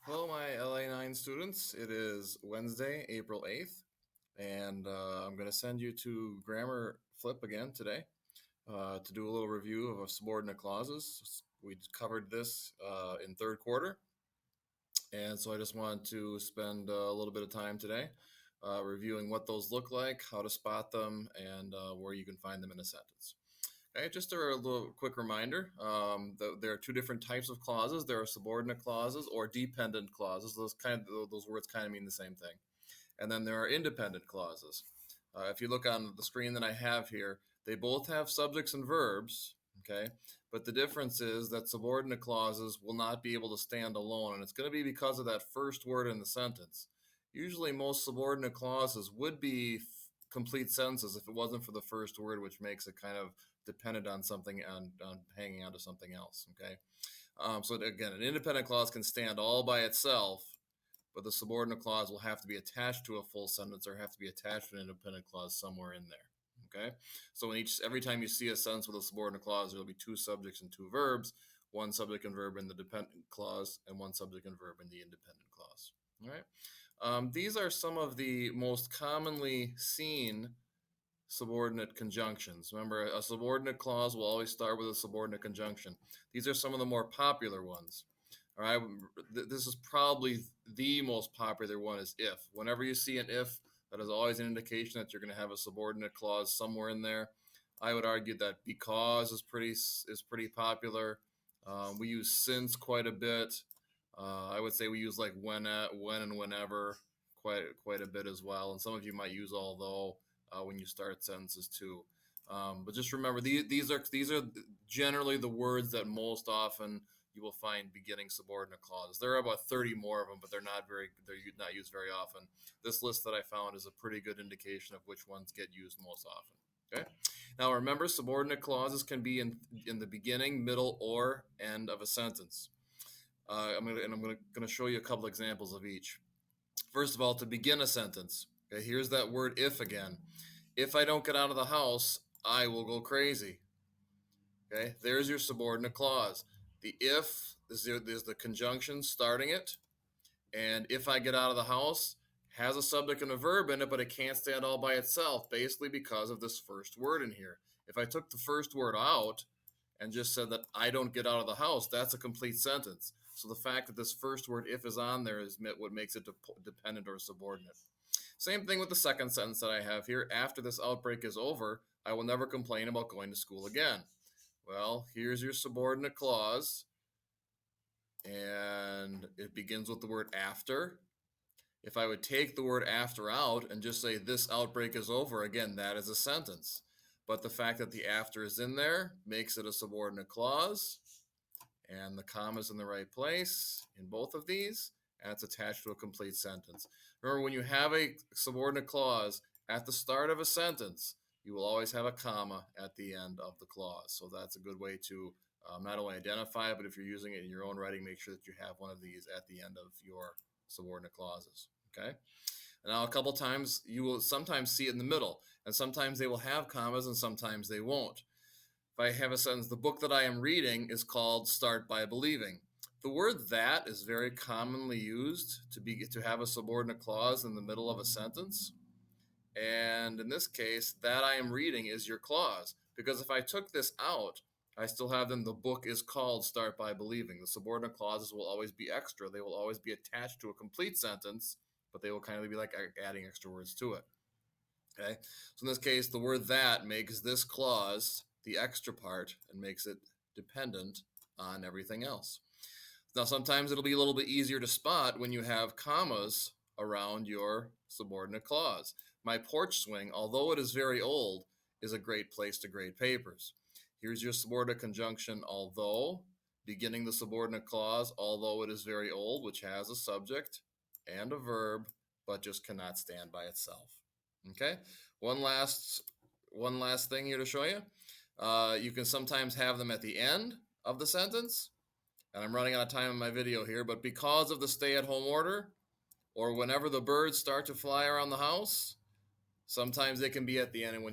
Hello, my LA9 students. It is Wednesday, April 8th, and I'm going to send you to Grammar Flip again today to do a little review of subordinate clauses. We covered this in third quarter, and so I just wanted to spend a little bit of time today reviewing what those look like, how to spot them, and where you can find them in a sentence. Okay, just a little quick reminder, there are two different types of clauses. There are subordinate clauses or dependent clauses. Those words kind of mean the same thing. And then there are independent clauses. If you look on the screen that I have here, they both have subjects and verbs, okay? But the difference is that subordinate clauses will not be able to stand alone, and it's going to be because of that first word in the sentence. Usually most subordinate clauses would be complete sentences if it wasn't for the first word, which makes it kind of dependent on something and on hanging on to something else, okay? So again, an independent clause can stand all by itself, but the subordinate clause will have to be attached to a full sentence or have to be attached to an independent clause somewhere in there. Okay, so every time you see a sentence with a subordinate clause, there'll be two subjects and two verbs, one subject and verb in the dependent clause, and one subject and verb in the independent clause. All right, these are some of the most commonly seen subordinate conjunctions. Remember, a subordinate clause will always start with a subordinate conjunction. These are some of the more popular ones. All right, this is probably the most popular one is if. Whenever you see an if, that is always an indication that you're going to have a subordinate clause somewhere in there. I would argue that because is pretty popular. We use since quite a bit. I would say we use like when and whenever quite a bit as well. And some of you might use although when you start sentences too. But just remember, these are generally the words that most often you will find beginning subordinate clauses. There are about 30 more of them, but they're not used very often. This list that I found is a pretty good indication of which ones get used most often. Okay. Now remember, subordinate clauses can be in the beginning, middle, or end of a sentence. I'm going to show you a couple examples of each. First of all, to begin a sentence, okay, here's that word if again. If I don't get out of the house, I will go crazy. Okay, there's your subordinate clause. The if is the conjunction starting it, and if I get out of the house has a subject and a verb in it, but it can't stand all by itself, basically because of this first word in here. If I took the first word out and just said that I don't get out of the house, that's a complete sentence. So the fact that this first word if is on there is what makes it dependent or subordinate. Same thing with the second sentence that I have here. After this outbreak is over, I will never complain about going to school again. Well, here's your subordinate clause, and it begins with the word after. If I would take the word after out and just say this outbreak is over, again, that is a sentence. But the fact that the after is in there makes it a subordinate clause, and the comma is in the right place in both of these, and it's attached to a complete sentence. Remember, when you have a subordinate clause at the start of a sentence, you will always have a comma at the end of the clause. So that's a good way to not only identify it, but if you're using it in your own writing, make sure that you have one of these at the end of your subordinate clauses. Okay. Now, a couple times you will sometimes see it in the middle, and sometimes they will have commas and sometimes they won't. If I have a sentence, the book that I am reading is called Start by Believing. The word that is very commonly used to have a subordinate clause in the middle of a sentence. And in this case, that I am reading is your clause. Because if I took this out, I still have then the book is called Start by Believing. The subordinate clauses will always be extra. They will always be attached to a complete sentence, but they will kind of be like adding extra words to it. Okay, so in this case, the word that makes this clause the extra part and makes it dependent on everything else. Now, sometimes it'll be a little bit easier to spot when you have commas around your subordinate clause. My porch swing, although it is very old, is a great place to grade papers. Here's your subordinate conjunction, although, beginning the subordinate clause, although it is very old, which has a subject and a verb, but just cannot stand by itself. Okay, one last thing here to show you. You can sometimes have them at the end of the sentence, and I'm running out of time in my video here, but because of the stay-at-home order, or whenever the birds start to fly around the house, sometimes they can be at the end. And when